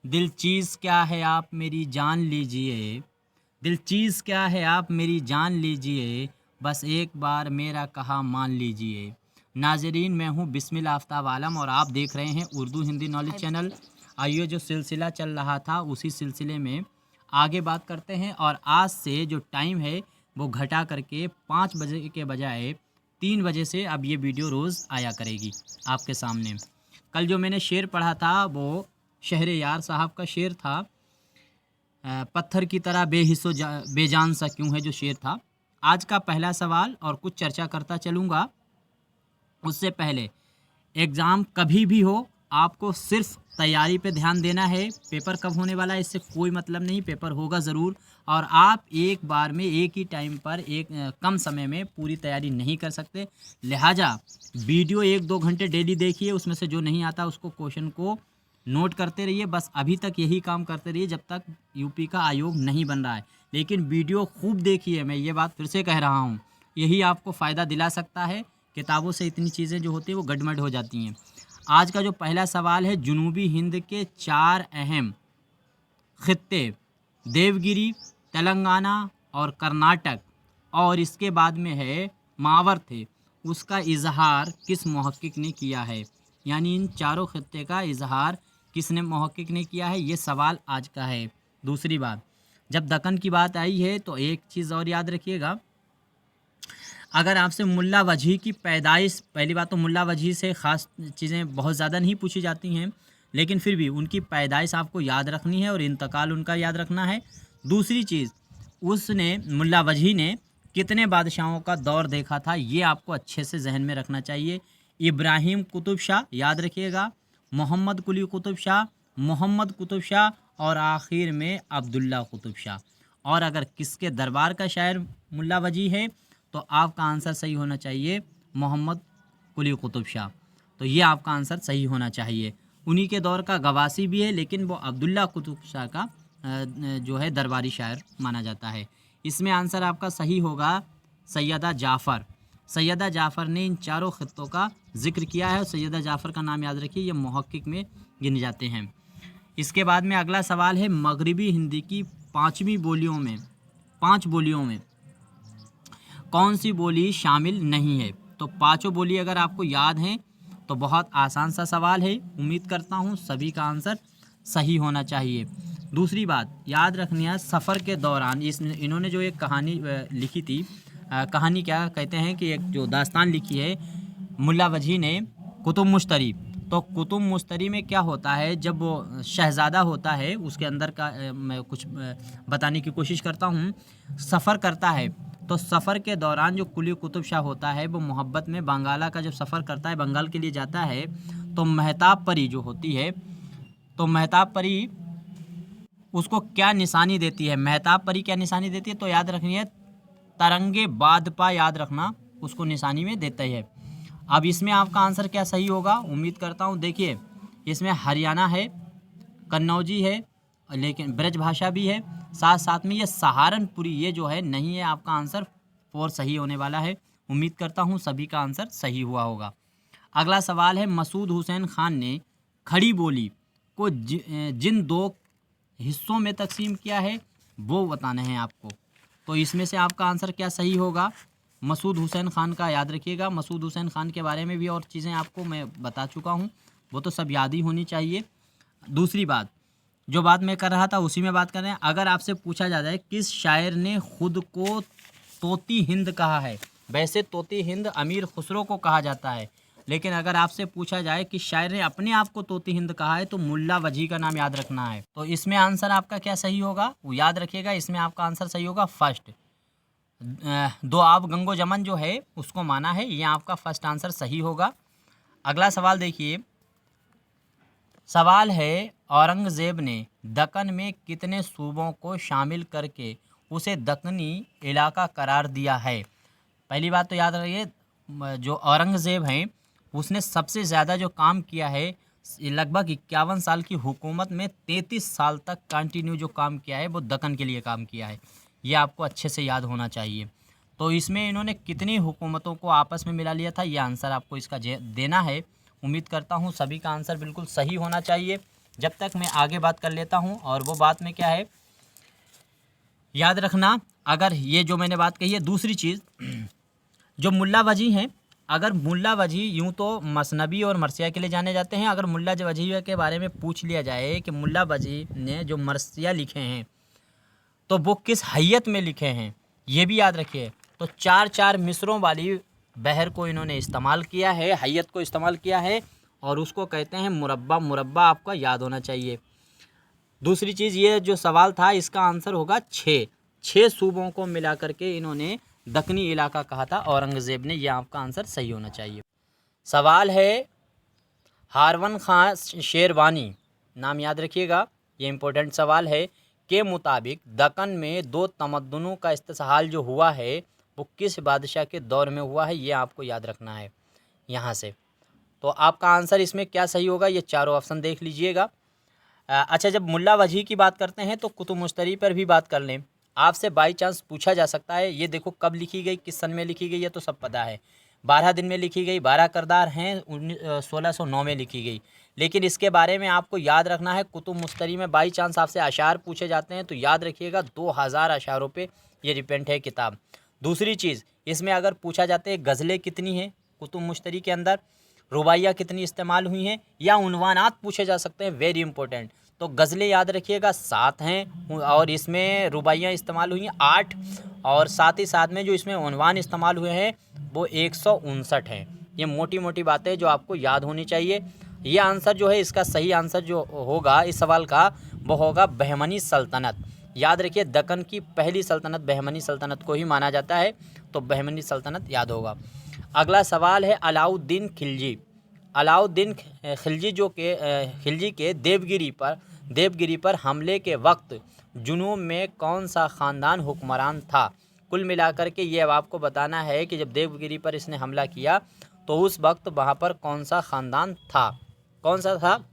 दिल चीज़ क्या है आप मेरी जान लीजिए, दिल चीज़ क्या है आप मेरी जान लीजिए, बस एक बार मेरा कहा मान लीजिए। नाज़रीन, मैं हूँ बिस्मिल आफ्ताब आलम और आप देख रहे हैं उर्दू हिंदी नॉलेज चैनल। आइए, जो सिलसिला चल रहा था उसी सिलसिले में आगे बात करते हैं। और आज से जो टाइम है वो घटा करके 5 बजे के बजाय 3 बजे से अब ये वीडियो रोज़ आया करेगी आपके सामने। कल जो मैंने शेर पढ़ा था वो शहरयार साहब का शेर था। पत्थर की तरह बेजान सा क्यों है, जो शेर था। आज का पहला सवाल और कुछ चर्चा करता चलूँगा। उससे पहले, एग्ज़ाम कभी भी हो आपको सिर्फ तैयारी पे ध्यान देना है। पेपर कब होने वाला है इससे कोई मतलब नहीं, पेपर होगा ज़रूर। और आप एक बार में एक ही टाइम पर कम समय में पूरी तैयारी नहीं कर सकते। लिहाजा वीडियो 1-2 घंटे डेली देखिए, उसमें से जो नहीं आता उसको क्वेश्चन को नोट करते रहिए। बस अभी तक यही काम करते रहिए जब तक यूपी का आयोग नहीं बन रहा है। लेकिन वीडियो खूब देखिए, मैं ये बात फिर से कह रहा हूँ, यही आपको फ़ायदा दिला सकता है। किताबों से इतनी चीज़ें जो होती हैं वो गडमड हो जाती हैं। आज का जो पहला सवाल है, जनूबी हिंद के 4 अहम खित्ते देवगिरी, तेलंगाना और कर्नाटक, और इसके बाद में है मावर थे, उसका इजहार किस मुहक्किक ने किया है। यानी इन चारों खित्ते का इजहार किसने मुहक्किक ने किया है, ये सवाल आज का है। दूसरी बात, जब दक्कन की बात आई है तो एक चीज़ और याद रखिएगा। अगर आपसे मुल्ला वजही की पैदाइश, पहली बात तो मुल्ला वजही से ख़ास चीज़ें बहुत ज़्यादा नहीं पूछी जाती हैं, लेकिन फिर भी उनकी पैदाइश आपको याद रखनी है और इंतकाल उनका याद रखना है। दूसरी चीज़, उसने मुल्ला वजही ने कितने बादशाहों का दौर देखा था, ये आपको अच्छे से जहन में रखना चाहिए। इब्राहिम कुतुब शाह याद रखिएगा, मोहम्मद कुली कुतुब शाह, मोहम्मद कुतुब शाह और आखिर में अब्दुल्ला कुतुब शाह। और अगर किसके दरबार का शायर मुल्ला वजही है तो आपका आंसर सही होना चाहिए मोहम्मद कुली कुतुब शाह। तो ये आपका आंसर सही होना चाहिए। उन्हीं के दौर का गवासी भी है, लेकिन वो अब्दुल्ला कुतुब शाह का जो है दरबारी शायर माना जाता है। इसमें आंसर आपका सही होगा सैयदा जाफ़र। सैयदा जाफ़र ने इन चारों खित्तों का जिक्र किया है और सैयदा जाफ़र का नाम याद रखिए, ये मुहक्किक में गिने जाते हैं। इसके बाद में अगला सवाल है, मगरिबी हिंदी की 5 बोलियों में कौन सी बोली शामिल नहीं है। तो पांचों बोली अगर आपको याद हैं तो बहुत आसान सा सवाल है। उम्मीद करता हूँ सभी का आंसर सही होना चाहिए। दूसरी बात याद रखनी है, सफ़र के दौरान इन्होंने जो एक कहानी लिखी थी, कहानी क्या कहते हैं कि एक जो दास्तान लिखी है मुल्ला वजही ने, कुतुब मुश्तरी। तो कुतुब मुश्तरी में क्या होता है, जब वो शहज़ादा होता है उसके अंदर का मैं कुछ बताने की कोशिश करता हूँ। सफ़र करता है तो सफ़र के दौरान जो कुली कुतुब शाह होता है वो मोहब्बत में बंगाला का जब सफ़र करता है, बंगाल के लिए जाता है, तो महताब परी जो होती है, तो महताब परी उसको क्या निशानी देती है, महताब परी क्या निशानी देती है, तो याद रखनी है तरंगे बादपा, याद रखना उसको निशानी में देता है। अब इसमें आपका आंसर क्या सही होगा, उम्मीद करता हूँ। देखिए, इसमें हरियाणा है, कन्नौजी है, लेकिन ब्रज भाषा भी है, साथ साथ में ये सहारनपुरी, ये जो है नहीं है। आपका आंसर 4 सही होने वाला है। उम्मीद करता हूँ सभी का आंसर सही हुआ होगा। अगला सवाल है, मसूद हुसैन खान ने खड़ी बोली को जिन 2 हिस्सों में तकसीम किया है वो बताना है आपको। तो इसमें से आपका आंसर क्या सही होगा। मसूद हुसैन खान का याद रखिएगा, मसूद हुसैन खान के बारे में भी और चीज़ें आपको मैं बता चुका हूँ, वो तो सब याद ही होनी चाहिए। दूसरी बात, जो बात मैं कर रहा था उसी में बात कर रहे हैं। अगर आपसे पूछा जाता है किस शायर ने खुद को तोती हिंद कहा है, वैसे तोती हिंद अमीर खुसरो को कहा जाता है, लेकिन अगर आपसे पूछा जाए कि शायर ने अपने आप को तोती हिंद कहा है तो मुल्ला वजही का नाम याद रखना है। तो इसमें आंसर आपका क्या सही होगा वो याद रखिएगा। इसमें आपका आंसर सही होगा फर्स्ट, दो आब गंगो जमन जो है उसको माना है, ये आपका फर्स्ट आंसर सही होगा। अगला सवाल देखिए, सवाल है, औरंगज़ेब ने दक्कन में कितने सूबों को शामिल करके उसे दक्कनी इलाका करार दिया है। पहली बात तो याद रखिए, जो औरंगज़ेब हैं उसने सबसे ज़्यादा जो काम किया है, लगभग 51 साल की हुकूमत में 33 साल तक कंटिन्यू जो काम किया है वो दक्कन के लिए काम किया है। ये आपको अच्छे से याद होना चाहिए। तो इसमें इन्होंने कितनी हुकूमतों को आपस में मिला लिया था, ये आंसर आपको इसका देना है। उम्मीद करता हूँ सभी का आंसर बिल्कुल सही होना चाहिए। जब तक मैं आगे बात कर लेता हूँ, और वो बात में क्या है याद रखना, अगर ये जो मैंने बात कही है। दूसरी चीज़, जो मुल्ला वजी हैं, अगर मुल्ला वजी यूँ तो मसनबी और मरसिया के लिए जाने जाते हैं, अगर मुल्ला वजी के बारे में पूछ लिया जाए कि मुल्ला वजी ने जो मरसिया लिखे हैं तो वो किस हैयत में लिखे हैं, ये भी याद रखिए। तो 4 मिसरों वाली बहर को इन्होंने इस्तेमाल किया है, हैयत को इस्तेमाल किया है, और उसको कहते हैं मुरब्बा। मुरब्बा आपका याद होना चाहिए। दूसरी चीज़, ये जो सवाल था इसका आंसर होगा 6 सूबों को मिला करके इन्होंने दक्कनी इलाका कहा था औरंगज़ेब ने। यह आपका आंसर सही होना चाहिए। सवाल है हारवन खां शेरवानी, नाम याद रखिएगा, ये इम्पोर्टेंट सवाल है, के मुताबिक दक्कन में 2 तमद्दुनों का इस्तेसाल जो हुआ है वो किस बादशाह के दौर में हुआ है, ये आपको याद रखना है यहाँ से। तो आपका आंसर इसमें क्या सही होगा, ये चारों ऑप्शन देख लीजिएगा। अच्छा, जब मुल्ला वजी की बात करते हैं तो कुतुब मुश्तरी पर भी बात कर लें। आपसे बाई चांस पूछा जा सकता है, ये देखो कब लिखी गई, किस सन में लिखी गई, ये तो सब पता है। 12 दिन में लिखी गई, 12 करदार हैं, 1609 में लिखी गई। लेकिन इसके बारे में आपको याद रखना है, कुतुब मुश्तरी में बाई चांस आपसे अशार पूछे जाते हैं तो याद रखिएगा 2000 अशारों पे ये डिपेंड है किताब। दूसरी चीज़, इसमें अगर पूछा जाता है गज़लें कितनी हैं कुतुब मुश्तरी के अंदर, रुबाइयाँ कितनी इस्तेमाल हुई हैं, या उन्वानात पूछे जा सकते हैं, वेरी इंपॉर्टेंट। तो गज़लें याद रखिएगा 7 हैं, और इसमें रुबाइयाँ इस्तेमाल हुई हैं 8, और साथ ही साथ में जो इसमें उन्वान इस्तेमाल हुए हैं वो 159 हैं। ये मोटी मोटी बातें जो आपको याद होनी चाहिए। ये आंसर जो है, इसका सही आंसर जो होगा इस सवाल का, वो होगा बहमनी सल्तनत। याद रखिए, दक्कन की पहली सल्तनत बहमनी सल्तनत को ही माना जाता है, तो बहमनी सल्तनत याद होगा। अगला सवाल है अलाउद्दीन खिलजी। अलाउद्दीन खिलजी के देवगिरी पर हमले के वक्त जुनूब में कौन सा ख़ानदान हुक्मरान था। कुल मिलाकर के ये अब आपको बताना है कि जब देवगिरी पर इसने हमला किया तो उस वक्त वहाँ पर कौन सा ख़ानदान था, कौन सा था।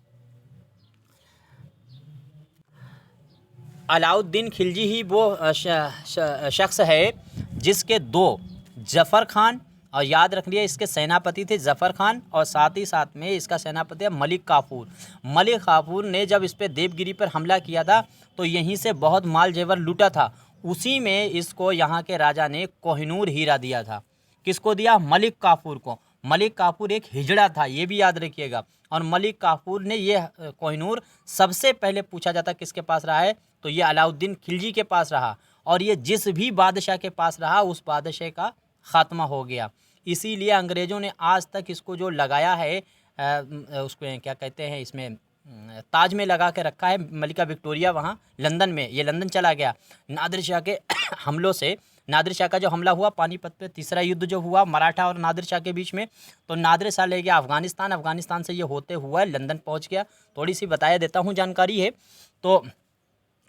अलाउद्दीन खिलजी ही वो शख्स है जिसके 2 जफ़र खान, और याद रख लिया इसके सेनापति थे जफ़र खान, और साथ ही साथ में इसका सेनापति है मलिक काफूर। मलिक काफूर ने जब इस पर देवगिरी पर हमला किया था तो यहीं से बहुत माल जेवर लूटा था। उसी में इसको यहाँ के राजा ने कोहिनूर हीरा दिया था। किसको दिया? मलिक काफूर को। मलिक काफूर एक हिजड़ा था, ये भी याद रखिएगा। और मलिक काफूर ने ये कोहिनूर सबसे पहले पूछा जाता किसके पास रहा है, तो ये अलाउद्दीन खिलजी के पास रहा, और ये जिस भी बादशाह के पास रहा उस बादशाह का ख़ात्मा हो गया। इसीलिए अंग्रेज़ों ने आज तक इसको जो लगाया है उसको क्या कहते हैं, इसमें ताज में लगा के रखा है। मलिका विक्टोरिया वहाँ लंदन में, ये लंदन चला गया नादिर शाह के हमलों से। नादिर शाह का जो हमला हुआ पानीपत पे, तीसरा युद्ध जो हुआ मराठा और नादिर शाह के बीच में, तो नादिर शाह ले गया अफ़गानिस्तान, अफ़गानिस्तान से ये होते हुआ लंदन पहुँच गया। थोड़ी सी बताया देता हूँ, जानकारी है। तो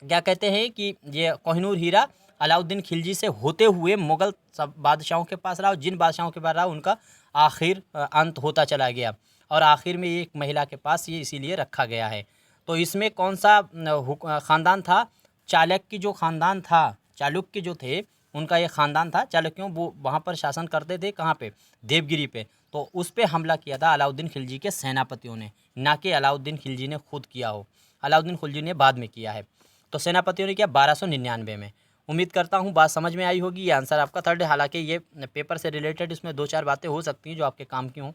क्या कहते हैं कि ये कोहिनूर हीरा अलाउद्दीन खिलजी से होते हुए मुग़ल सब बादशाहों के पास रहा, और जिन बादशाहों के पास रहा उनका आखिर अंत होता चला गया, और आखिर में एक महिला के पास ये इसीलिए रखा गया है। तो इसमें कौन सा ख़ानदान था? चालुक्य जो ख़ानदान था, चालुक्य जो थे उनका ये ख़ानदान था। चालुक्यों वो वहाँ पर शासन करते थे, कहाँ पे? देवगिरी पे। तो उस पर हमला किया था अलाउद्दीन खिलजी के सेनापतियों ने, ना कि अलाउद्दीन खिलजी ने खुद किया हो। अलाउद्दीन खिलजी ने बाद में किया है। तो सेनापतियों ने किया 1299 में। उम्मीद करता हूँ बात समझ में आई होगी। ये आंसर आपका थर्ड है। हालांकि ये पेपर से रिलेटेड इसमें 2-4 बातें हो सकती हैं जो आपके काम की हों।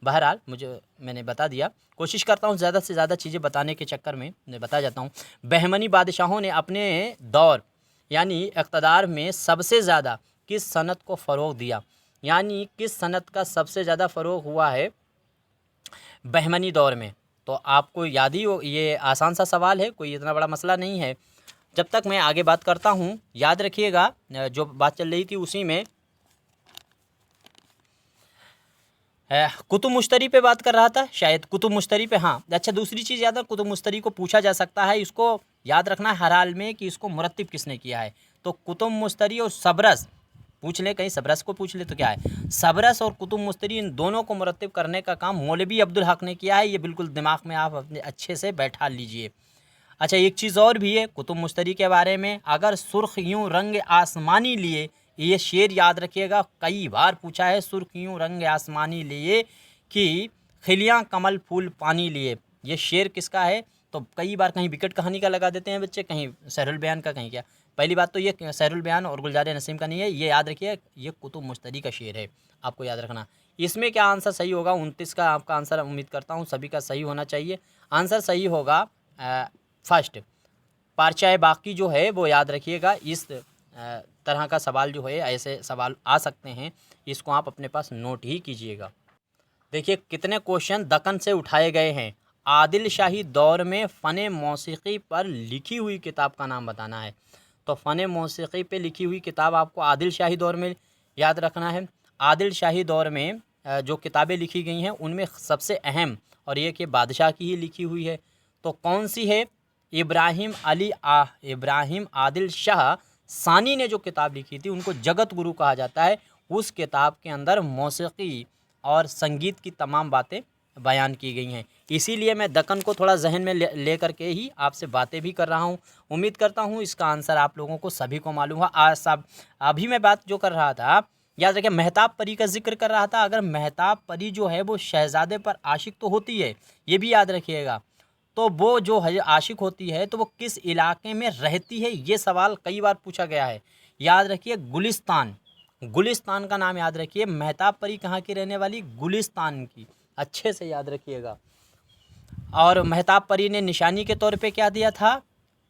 बहरहाल मैंने बता दिया। कोशिश करता हूँ ज़्यादा से ज़्यादा चीज़ें बताने के चक्कर में मैं बता जाता हूँ। बहमनी बादशाहों ने अपने दौर यानी इक़्तिदार में सबसे ज़्यादा किस सनत को फ़रोग़ दिया, यानी किस सनत का सबसे ज़्यादा फ़रोग़ हुआ है बहमनी दौर में? तो आपको याद ही हो, ये आसान सा सवाल है, कोई इतना बड़ा मसला नहीं है। जब तक मैं आगे बात करता हूँ, याद रखिएगा जो बात चल रही थी उसी में कुतुब मुश्तरी पे बात कर रहा था, शायद कुतुब मुश्तरी पे। हाँ अच्छा, दूसरी चीज़ याद है, कुतुब मुश्तरी को पूछा जा सकता है, इसको याद रखना है हर हाल में कि इसको मुरत्तिब किसने किया है। तो कुतुब मुश्तरी और सबरस पूछ ले, कहीं सबरस को पूछ ले तो क्या है, सबरस और कुतुब मुश्तरी इन दोनों को मुरत्तिब करने का काम मौलवी अब्दुल हक ने किया है। ये बिल्कुल दिमाग में आप अपने अच्छे से बैठा लीजिए। अच्छा, एक चीज़ और भी है कुतुब मुश्तरी के बारे में, अगर सुर्ख यूँ रंग आसमानी लिए, ये शेर याद रखिएगा, कई बार पूछा है, सुर्ख यूँ रंग आसमानी लिए कि खिलियाँ कमल फूल पानी लिए। ये शेर किसका है? तो कई बार कहीं विकट कहानी का लगा देते हैं बच्चे, कहीं सहरुल बयान का, कहीं क्या। पहली बात तो ये सहरुल बयान और गुलजार नसीम का नहीं है, ये याद रखिए, ये कुतुब मुश्तरी का शेर है, आपको याद रखना। इसमें क्या आंसर सही होगा? 29 का आपका आंसर उम्मीद करता हूँ सभी का सही होना चाहिए। आंसर सही होगा फर्स्ट, पारचाए बाकी जो है वो याद रखिएगा। इस तरह का सवाल जो है, ऐसे सवाल आ सकते हैं, इसको आप अपने पास नोट ही कीजिएगा। देखिए कितने क्वेश्चन दक्कन से उठाए गए हैं। आदिल शाही दौर में फ़न मौसीकी पर लिखी हुई किताब का नाम बताना है। तो फ़न मौसीकी पे लिखी हुई किताब आपको आदिल शाही दौर में याद रखना है। आदिल शाही दौर में जो किताबें लिखी गई हैं उनमें सबसे अहम और ये कि बादशाह की ही लिखी हुई है, तो कौन सी है? इब्राहिम आदिल शाह सानी ने जो किताब लिखी थी, उनको जगत गुरु कहा जाता है। उस किताब के अंदर मौसीकी और संगीत की तमाम बातें बयान की गई हैं। इसीलिए मैं दक्कन को थोड़ा जहन में ले करके ही आपसे बातें भी कर रहा हूँ। उम्मीद करता हूँ इसका आंसर आप लोगों को सभी को मालूम हुआ। आज सब अभी मैं बात जो कर रहा था, याद रखिए, महताब परी का जिक्र कर रहा था। अगर महताब परी जो है वो शहज़ादे पर आशिक तो होती है, ये भी याद रखिएगा। तो वो जो है आशिक होती है तो वो किस इलाके में रहती है, ये सवाल कई बार पूछा गया है। याद रखिए गुलिस्तान, गुलिस्तान का नाम याद रखिए। महताब परी कहाँ की रहने वाली? गुलिस्तान की, अच्छे से याद रखिएगा। और महताब परी ने निशानी के तौर पे क्या दिया था?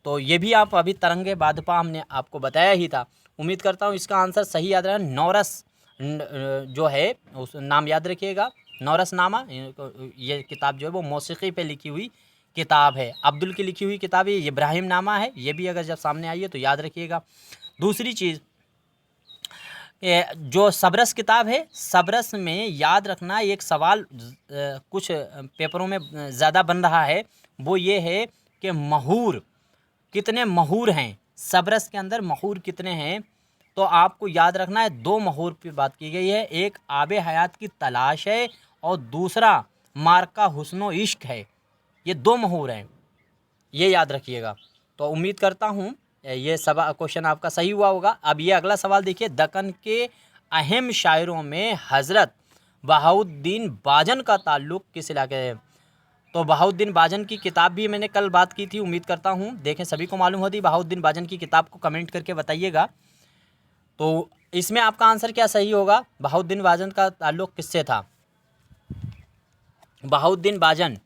तो ये भी आप अभी तरंगे बादपा हमने आपको बताया ही था। उम्मीद करता हूँ इसका आंसर सही याद रहा। नौरस जो है उस नाम याद रखिएगा, नौरस नामा। ये किताब जो है वो मौसीकी पे लिखी हुई किताब है। अब्दुल की लिखी हुई किताब ये इब्राहिम नामा है। ये भी अगर जब सामने आई है तो याद रखिएगा। दूसरी चीज़, जो सबरस किताब है, सबरस में याद रखना एक सवाल कुछ पेपरों में ज़्यादा बन रहा है, वो ये है कि महूर, कितने महूर हैं सबरस के अंदर, महूर कितने हैं? तो आपको याद रखना है 2 महूर पे बात की गई है। एक आबे हयात की तलाश है और दूसरा मार्का हुस्नो इश्क है। ये 2 महूर हैं, ये याद रखिएगा। तो उम्मीद करता हूँ ये सब क्वेश्चन आपका सही हुआ होगा। अब ये अगला सवाल देखिए, दक्कन के अहम शायरों में हज़रत बहाउद्दीन बाजन का ताल्लुक़ किस इलाके है? तो बहाउद्दीन बाजन की किताब भी मैंने कल बात की थी, उम्मीद करता हूँ देखें सभी को मालूम होती। बहाउद्दीन बाजन की किताब को कमेंट करके बताइएगा। तो इसमें आपका आंसर क्या सही होगा? बहाउद्दीन बाजन का ताल्लुक़ किससे था? बहाउद्दीन बाजन,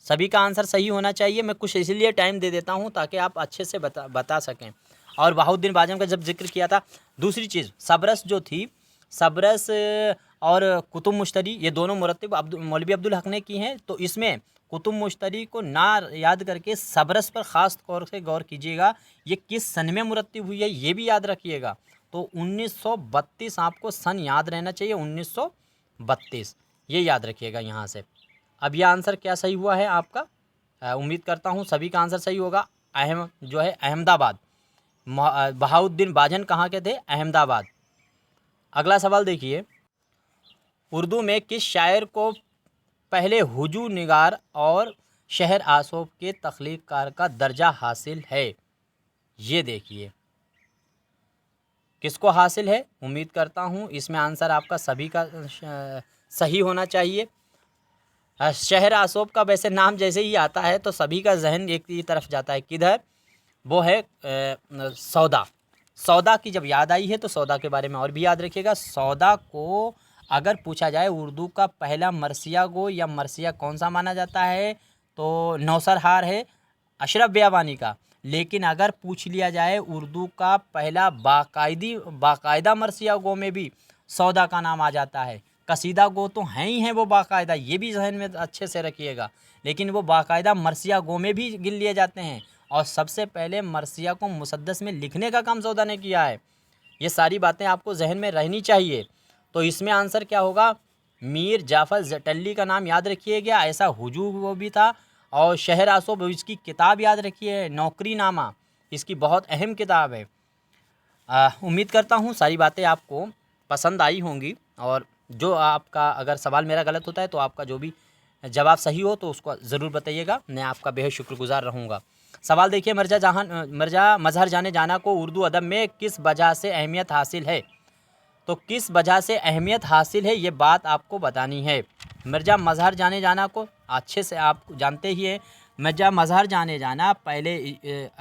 सभी का आंसर सही होना चाहिए। मैं कुछ इसलिए टाइम दे देता हूं ताकि आप अच्छे से बता सकें। और बहाउद्दीन बाजन का जब जिक्र किया था, दूसरी चीज़ सबरस जो थी, सबरस और कुतुब मुश्तरी, ये दोनों मुरत्तिब मौलवी अब्दुल हक ने की हैं। तो इसमें कुतुब मुश्तरी को ना याद करके सबरस पर ख़ास तौर से गौर कीजिएगा। ये किस सन में मुरत्तिब हुई है ये भी याद रखिएगा। तो 1932 आपको सन याद रहना चाहिए, 1932 ये याद रखिएगा यहाँ से। अब यह आंसर क्या सही हुआ है आपका? उम्मीद करता हूँ सभी का आंसर सही होगा। जो है अहमदाबाद, बहाउद्दीन बाजन कहाँ के थे? अहमदाबाद। अगला सवाल देखिए, उर्दू में किस शायर को पहले हुजू निगार और शहर आसोब के तख्लीक़कार का दर्जा हासिल है? ये देखिए किसको हासिल है। उम्मीद करता हूँ इसमें आंसर आपका सभी का सही होना चाहिए। शहर आसोब का वैसे नाम जैसे ही आता है तो सभी का जहन एक ही तरफ जाता है, किधर? वो है सौदा। सौदा की जब याद आई है तो सौदा के बारे में और भी याद रखिएगा। सौदा को अगर पूछा जाए उर्दू का पहला मरसिया गो या मरसिया कौन सा माना जाता है, तो नौसरहार है अशरफ बियाबानी का। लेकिन अगर पूछ लिया जाए उर्दू का पहला बाकायदा मरसिया गो में भी सौदा का नाम आ जाता है। कसीदा गो तो हैं ही हैं वो बाकायदा, ये भी जहन में अच्छे से रखिएगा। लेकिन वो बाकायदा मरसिया गो में भी गिन लिए जाते हैं। और सबसे पहले मरसिया को मुसद्दस में लिखने का काम सौदा ने किया है। ये सारी बातें आपको जहन में रहनी चाहिए। तो इसमें आंसर क्या होगा? मीर जाफ़र जटली का नाम याद रखिएगा, ऐसा हुजू वो भी था। और शहर आसोब, इसकी किताब याद रखिए, नौकरी नामा, इसकी बहुत अहम किताब है। उम्मीद करता हूँ सारी बातें आपको पसंद आई होंगी। और जो आपका अगर सवाल मेरा गलत होता है तो आपका जो भी जवाब सही हो तो उसको ज़रूर बताइएगा, मैं आपका बेहद शुक्रगुज़ार रहूँगा। सवाल देखिए, मिर्ज़ा मज़हर जाने जाना को उर्दू अदब में किस वजह से अहमियत हासिल है? तो किस वजह से अहमियत हासिल है ये बात आपको बतानी है। मिर्ज़ा मज़हर जाने जाना को अच्छे से आप जानते ही हैं। मिर्ज़ा मज़हर जाने जाना पहले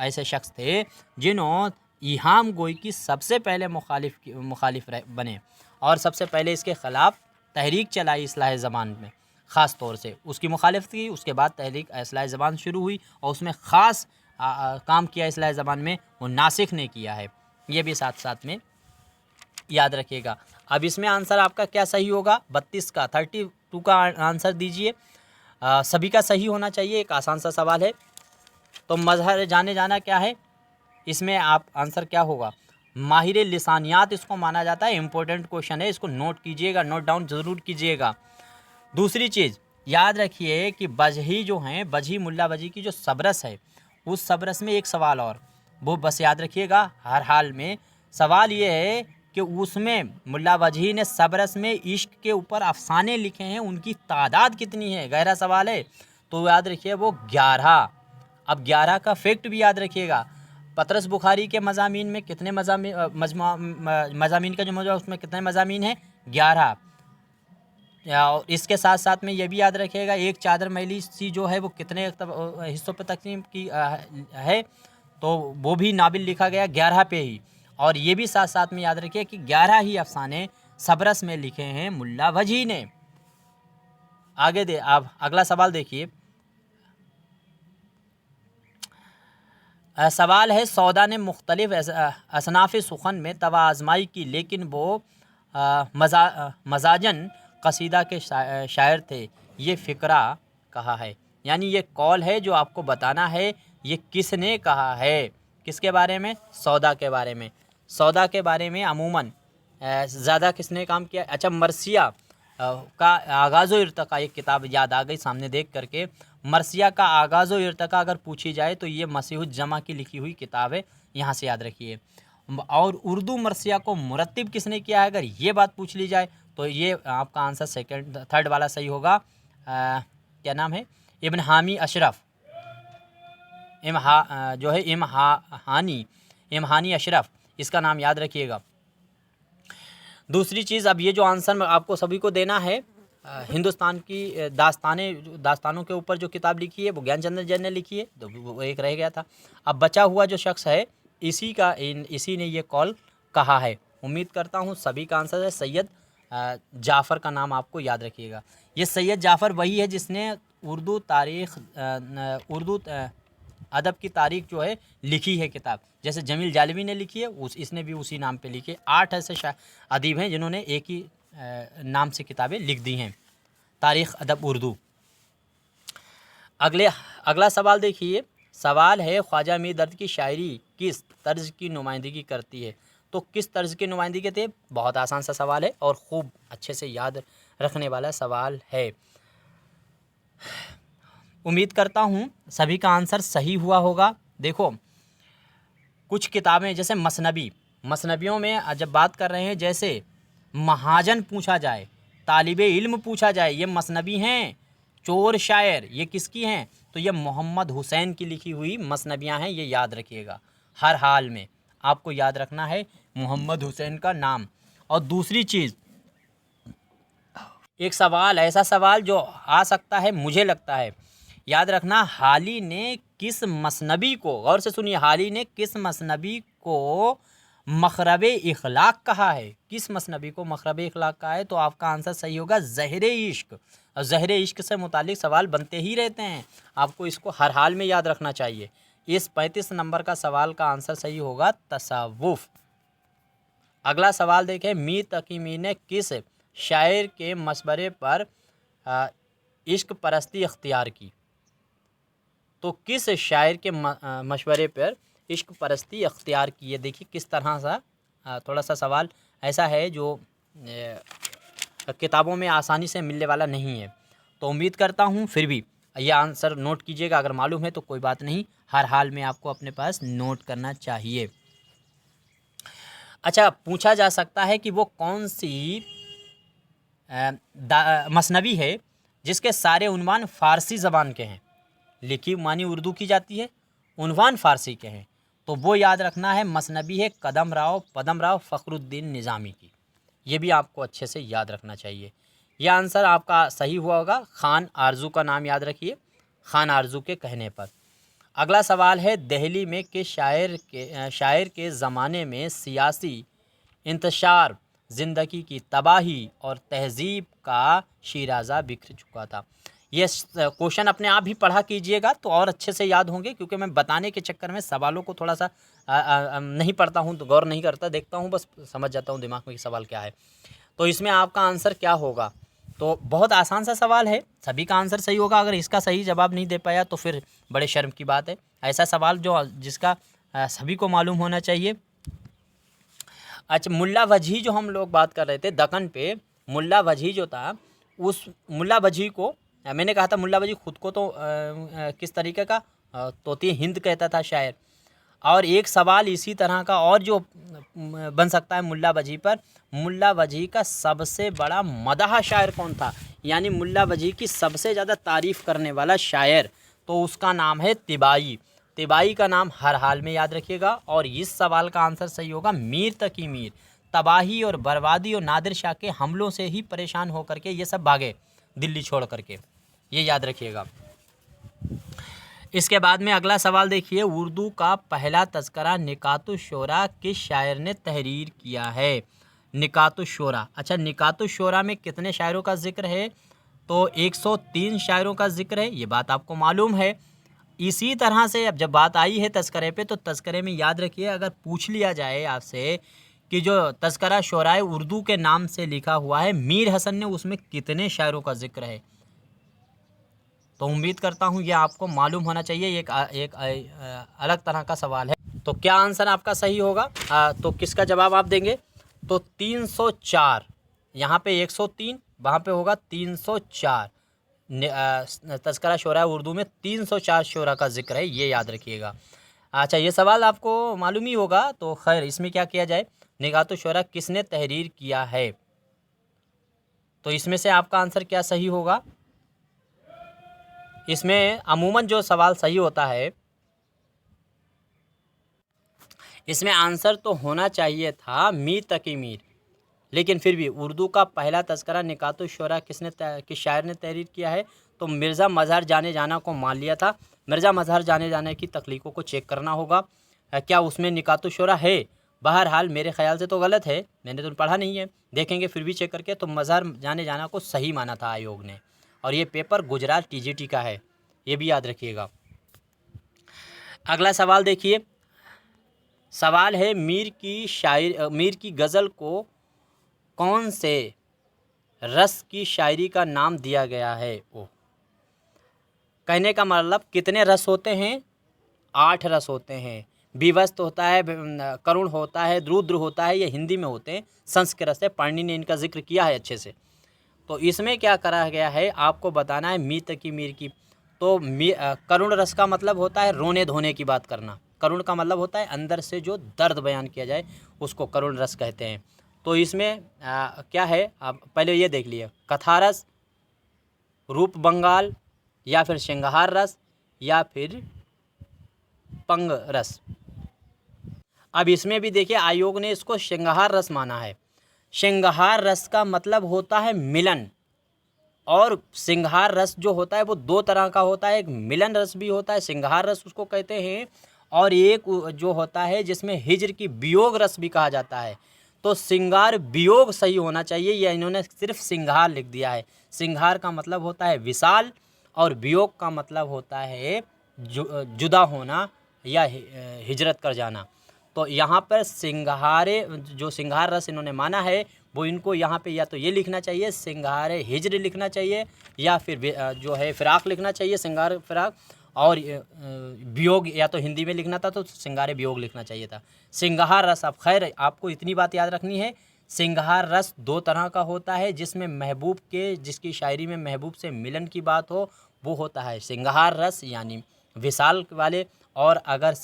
ऐसे शख्स थे जिन्होंने इहाम गोई की सबसे पहले मुखालिफ बने और सबसे पहले इसके ख़िलाफ़ तहरीक चलाई इस्लाह ज़बान में, ख़ास तौर से उसकी मुखालिफत की। उसके बाद तहरीक इस्लाह ज़बान शुरू हुई और उसमें ख़ास काम किया इस्लाह ज़बान में, वो नासिख ने किया है। ये भी साथ साथ में याद रखिएगा। अब इसमें आंसर आपका क्या सही होगा? 32 का 32 का आंसर दीजिए। सभी का सही होना चाहिए, एक आसान सा सवाल है। तो मज़हर जाने जाना क्या है? इसमें आप आंसर क्या होगा? माहिर लिसानियात इसको माना जाता है। इम्पोर्टेंट क्वेश्चन है, इसको नोट कीजिएगा, नोट डाउन ज़रूर कीजिएगा। दूसरी चीज़ याद रखिए कि बजही जो हैं, बजही मुल्ला बजी की जो सबरस है, उस सबरस में एक सवाल और, वो बस याद रखिएगा हर हाल में। सवाल ये है कि उसमें मुल्ला बजही ने सबरस में इश्क के ऊपर अफसाने लिखे हैं, उनकी तादाद कितनी है? गहरा सवाल है। तो याद रखिए वो 11। अब 11 का फैक्ट भी याद रखिएगा। पतरस बुखारी के मज़ामीन में कितने मज़ामीन का जो मौजूद है उसमें कितने मज़ामीन हैं? 11। और इसके साथ साथ में ये भी याद रखिएगा एक चादर मैली सी जो है वो कितने हिस्सों पर तकसीम की है? तो वो भी नाबिल लिखा गया 11 पे ही। और ये भी साथ साथ में याद रखिए कि 11 ही अफसाने सबरस में लिखे हैं मुल्ला वजी ने। आगे आप अगला सवाल देखिए। सवाल है, सौदा ने मुख्तलिफ असनाफ़ सुखन में तवा आजमाई की, लेकिन वो मजाजन कसीदा के शायर थे। ये फ़िक्रा कहा है, यानी ये कौल है जो आपको बताना है ये किसने कहा है। किसके बारे में? सौदा के बारे में। सौदा के बारे में अमूमन ज़्यादा किसने काम किया? अच्छा, मरसिया का आगाज़ व इर्तिक़ा, एक किताब याद आ गई सामने देख करके। मरसिया का आगाज़ व इर्तिक़ा अगर पूछी जाए तो ये मसीहुज जमा की लिखी हुई किताब है, यहाँ से याद रखिए। और उर्दू मरसिया को मुरत्तिब किसने किया है, अगर ये बात पूछ ली जाए तो ये आपका आंसर थर्ड वाला सही होगा। क्या नाम है? इब्न हामी अशरफ, जो है इमहानी अशरफ, इसका नाम याद रखिएगा। दूसरी चीज़, अब ये जो आंसर आपको सभी को देना है, हिंदुस्तान की दास्तानों के ऊपर जो किताब लिखी है वो ज्ञानचंद्र जैन ने लिखी है, तो वो एक रह गया था। अब बचा हुआ जो शख्स है इसी ने ये कॉल कहा है। उम्मीद करता हूँ सभी का आंसर है सैयद जाफ़र का नाम आपको याद रखिएगा। ये सैयद जाफ़र वही है जिसने उर्दू अदब की तारीख जो है लिखी है किताब, जैसे जमील जालवी ने लिखी है, इसने भी उसी नाम पे लिखी है। 8 ऐसे अदीब हैं जिन्होंने एक ही नाम से किताबें लिख दी हैं, तारीख़ अदब उर्दू। अगला सवाल देखिए। सवाल है, ख्वाजा मीर दर्द की शायरी किस तर्ज की नुमाइंदगी करती है? तो किस तर्ज की नुमाइंदगी करती है? बहुत आसान सा सवाल है और खूब अच्छे से याद रखने वाला सवाल है। उम्मीद करता हूँ सभी का आंसर सही हुआ होगा। देखो, कुछ किताबें जैसे मसनबियों में जब बात कर रहे हैं, जैसे महाजन पूछा जाए, तालिबे इल्म पूछा जाए, ये मसनबी हैं। चोर शायर ये किसकी हैं? तो ये मोहम्मद हुसैन की लिखी हुई मसनबियाँ हैं, ये याद रखिएगा। हर हाल में आपको याद रखना है मोहम्मद हुसैन का नाम। और दूसरी चीज़, एक सवाल, ऐसा सवाल जो आ सकता है, मुझे लगता है याद रखना, हाली ने किस मसनबी को, गौर से सुनिए, हाली ने किस मसनबी को मखरब इखलाक कहा है? किस मसनबी को मखरब इखलाक कहा है? तो आपका आंसर सही होगा ज़हरे इश्क। और ज़हरे इश्क से मुतालिक सवाल बनते ही रहते हैं, आपको इसको हर हाल में याद रखना चाहिए। इस 35 नंबर का सवाल का आंसर सही होगा तसव्वुफ़। अगला सवाल देखें, मीर तकी मीर ने किस शायर के मशवरे पर इश्क परस्ती इख्तियार की? तो किस शायर के मशवरे पर इश्क परस्ती इख्तियार की है? देखिए किस तरह सा थोड़ा सा सवाल ऐसा है जो किताबों में आसानी से मिलने वाला नहीं है। तो उम्मीद करता हूँ फिर भी ये आंसर नोट कीजिएगा, अगर मालूम है तो कोई बात नहीं, हर हाल में आपको अपने पास नोट करना चाहिए। अच्छा, पूछा जा सकता है कि वो कौन सी मसनवी है जिसके सारे उन्वान फ़ारसी ज़बान के हैं? लिखी मानी उर्दू की जाती है, उन्वान फ़ारसी के हैं। तो वो याद रखना है, मसनबी है पदम राव फ़खरुद्दीन निज़ामी की। ये भी आपको अच्छे से याद रखना चाहिए। यह आंसर आपका सही हुआ होगा। खान आरजू का नाम याद रखिए, खान आरजू के कहने पर। अगला सवाल है, दिल्ली में किस शायर के ज़माने में सियासी इंतशार, ज़िंदगी की तबाही और तहज़ीब का शीराज़ा बिखर चुका था। ये क्वेश्चन अपने आप भी पढ़ा कीजिएगा तो और अच्छे से याद होंगे, क्योंकि मैं बताने के चक्कर में सवालों को थोड़ा सा नहीं पढ़ता हूँ, तो गौर नहीं करता, देखता हूँ, बस समझ जाता हूँ दिमाग में कि सवाल क्या है। तो इसमें आपका आंसर क्या होगा? तो बहुत आसान सा सवाल है, सभी का आंसर सही होगा। अगर इसका सही जवाब नहीं दे पाया तो फिर बड़े शर्म की बात है। ऐसा सवाल जिसका सभी को मालूम होना चाहिए। अच्छा, मुल्ला वजही जो हम लोग बात कर रहे थे दक्कन पे, मुल्ला वजही जो था, उस मुल्ला वजही को मैंने कहा था, मुल्ला वजही खुद को तो किस तरीके का तोती हिंद कहता था शायर। और एक सवाल इसी तरह का और जो बन सकता है मुल्ला वजही पर, मुल्ला वजही का सबसे बड़ा मदह शायर कौन था, यानी मुल्ला वजही की सबसे ज़्यादा तारीफ़ करने वाला शायर, तो उसका नाम है तिबाई। तिबाई का नाम हर हाल में याद रखिएगा। और इस सवाल का आंसर सही होगा मीर तकी मीर। तबाही और बर्बादी और नादिर शाह के हमलों से ही परेशान होकर के ये सब भागे दिल्ली छोड़ करके, ये याद रखिएगा। इसके बाद में अगला सवाल देखिए, उर्दू का पहला तज़किरा निकातुश्शोरा किस शायर ने तहरीर किया है? निकातुश्शोरा। अच्छा, निकातुश्शोरा में कितने शायरों का जिक्र है? तो 103 शायरों का जिक्र है, ये बात आपको मालूम है। इसी तरह से अब जब बात आई है तज़किरे पे, तो तज़किरे में याद रखिए, अगर पूछ लिया जाए आपसे कि जो तज़किरा शोराए उर्दू के नाम से लिखा हुआ है, मीर हसन ने उसमें कितने शायरों का जिक्र है? तो उम्मीद करता हूँ ये आपको मालूम होना चाहिए। एक अलग तरह का सवाल है। तो क्या आंसर आपका सही होगा? तो किसका जवाब आप देंगे? तो 304। यहाँ पे 103, वहाँ पे होगा 304। तज़किरा शोरा उर्दू में 304 शोरा का जिक्र है, ये याद रखिएगा। अच्छा, ये सवाल आपको मालूम ही होगा, तो खैर इसमें क्या किया जाए, निगातुश्शोरा किसने तहरीर किया है? तो इसमें से आपका आंसर क्या सही होगा? इसमें अमूमन जो सवाल सही होता है, इसमें आंसर तो होना चाहिए था मीर तकी मीर, लेकिन फिर भी उर्दू का पहला तज़किरा निकातुश्शोरा किस शायर ने तहरीर किया है? तो मिर्ज़ा मज़हर जाने जाना को मान लिया था। मिर्ज़ा मज़हर जाने जाने की तख्लीक़ों को चेक करना होगा, क्या उसमें निकातुश्शोरा है? बहरहाल मेरे ख़्याल से तो गलत है, मैंने तो पढ़ा नहीं है, देखेंगे फिर भी चेक करके। तो मज़हर जाने जाना को सही माना था आयोग ने, और ये पेपर गुजरात TGT का है, ये भी याद रखिएगा। अगला सवाल देखिए, सवाल है मीर की गज़ल को कौन से रस की शायरी का नाम दिया गया है? ओ, कहने का मतलब कितने रस होते हैं? 8 रस होते हैं। विवस्त होता है, करुण होता है, रुद्र होता है, ये हिंदी में होते हैं, संस्कृत रस है, पाणिनि ने इनका जिक्र किया है अच्छे से। तो इसमें क्या करा गया है, आपको बताना है मीर तकी मीर की। तो करुण रस का मतलब होता है रोने धोने की बात करना। करुण का मतलब होता है अंदर से जो दर्द बयान किया जाए, उसको करुण रस कहते हैं। तो इसमें क्या है, आप पहले ये देख लिए, कथा रस, रूप बंगाल, या फिर श्रृंगार रस, या फिर पंग रस। अब इसमें भी देखिए आयोग ने इसको श्रृंगार रस माना है। श्रृंगार रस का मतलब होता है मिलन, और श्रृंगार रस जो होता है वो 2 तरह का होता है, एक मिलन रस भी होता है, श्रृंगार रस उसको कहते हैं, और एक जो होता है जिसमें हिज्र की वियोग रस भी कहा जाता है। तो श्रृंगार वियोग सही होना चाहिए, या इन्होंने सिर्फ श्रृंगार लिख दिया है। श्रृंगार का मतलब होता है विशाल, और वियोग का मतलब होता है जुदा होना या हिजरत कर जाना। तो यहाँ पर जो श्रृंगार रस इन्होंने माना है, वो इनको यहाँ पे या तो ये लिखना चाहिए श्रृंगारे हिज्र लिखना चाहिए, या फिर जो है फ़िराक लिखना चाहिए, श्रृंगार फ़िराक, और वियोग या तो हिंदी में लिखना था तो श्रृंगारे वियोग लिखना चाहिए था। श्रृंगार रस, अब खैर आपको इतनी बात याद रखनी है, श्रृंगार रस 2 तरह का होता है, जिसमें जिसकी शायरी में महबूब से मिलन की बात हो, वो होता है श्रृंगार रस यानी विशाल वाले। और अगर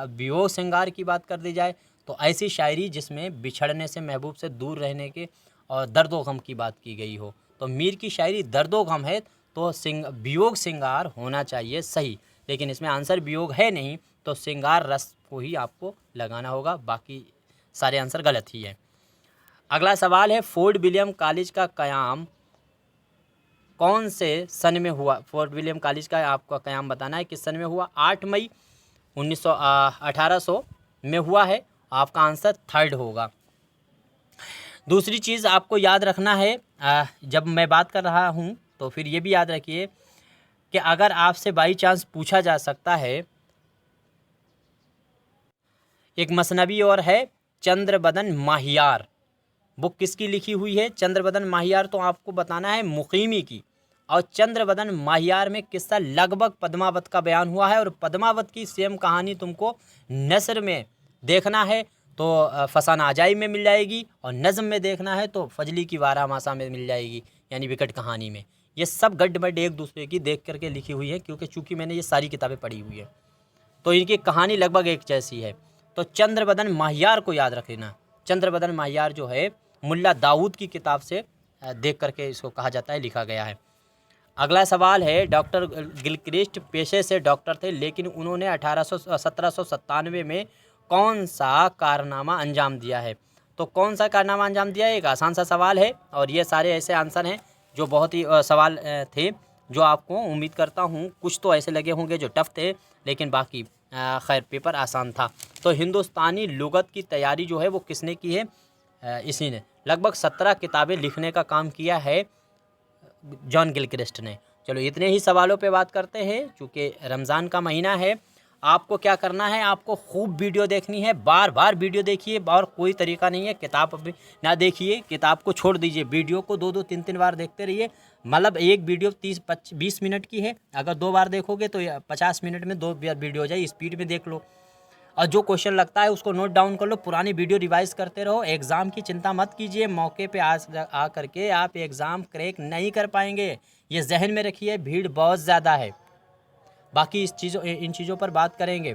वियोग श्रृंगार की बात कर दी जाए, तो ऐसी शायरी जिसमें बिछड़ने से, महबूब से दूर रहने के और दर्दो गम की बात की गई हो। तो मीर की शायरी दर्दो गम है, तो वियोग श्रृंगार होना चाहिए सही, लेकिन इसमें आंसर वियोग है नहीं, तो श्रृंगार रस को ही आपको लगाना होगा, बाकी सारे आंसर गलत ही है। अगला सवाल है, फोर्ट विलियम कॉलेज का क़याम कौन से सन में हुआ? फोर्ट विलियम कॉलेज का आपका क़याम बताना है, किस सन में हुआ? 8 मई 1800 में हुआ है। आपका आंसर थर्ड होगा। दूसरी चीज़ आपको याद रखना है, जब मैं बात कर रहा हूँ तो फिर ये भी याद रखिए कि अगर आपसे बाई चांस पूछा जा सकता है, एक मसनवी और है चंद्रबदन माहियार, बुक किसकी लिखी हुई है? चंद्रबदन माहियार। तो आपको बताना है मुकीमी की। और चंद्रबदन माहियार में किस्सा लगभग पद्मावत का बयान हुआ है, और पद्मावत की सेम कहानी तुमको नसर में देखना है तो फसाना अजाई में मिल जाएगी, और नज़म में देखना है तो फजली की वारामासा में मिल जाएगी, यानी विकट कहानी में। ये सब गड्ढ-बड्ढ एक दूसरे की देख करके लिखी हुई है, क्योंकि चूँकि मैंने ये सारी किताबें पढ़ी हुई है तो इनकी कहानी लगभग एक जैसी है। तो चंद्रबदन माहियार को याद रख लेना। चंद्रबदन माहियार जो है मुल्ला दाऊद की किताब से देख करके इसको कहा जाता है, लिखा गया है। अगला सवाल है, डॉक्टर गिलक्रिस्ट पेशे से डॉक्टर थे, लेकिन उन्होंने 1797 में कौन सा कारनामा अंजाम दिया है? तो कौन सा कारनामा अंजाम दिया है? एक आसान सा सवाल है, और ये सारे ऐसे आंसर हैं जो बहुत ही सवाल थे, जो आपको उम्मीद करता हूँ कुछ तो ऐसे लगे होंगे जो टफ थे, लेकिन बाकी खैर पेपर आसान था। तो हिंदुस्तानी लुगत की तैयारी जो है वो किसने की है? इसी ने। लगभग 17 किताबें लिखने का काम किया है जॉन गिलक्रिस्ट ने। चलो इतने ही सवालों पे बात करते हैं। चूँकि रमज़ान का महीना है, आपको क्या करना है, आपको खूब वीडियो देखनी है, बार बार वीडियो देखिए, और कोई तरीका नहीं है किताब अभी ना देखिए, किताब को छोड़ दीजिए, वीडियो को 2-2 3-3 बार देखते रहिए। मतलब एक वीडियो 30-20 मिनट की है, अगर 2 बार देखोगे तो 50 मिनट में 2 वीडियो हो जाए, स्पीड में देख लो। और जो क्वेश्चन लगता है उसको नोट डाउन कर लो, पुरानी वीडियो रिवाइज करते रहो। एग्ज़ाम की चिंता मत कीजिए, मौके पे आ करके आप एग्ज़ाम क्रैक नहीं कर पाएंगे, ये जहन में रखिए। भीड़ बहुत ज़्यादा है। बाकी इन चीज़ों पर बात करेंगे।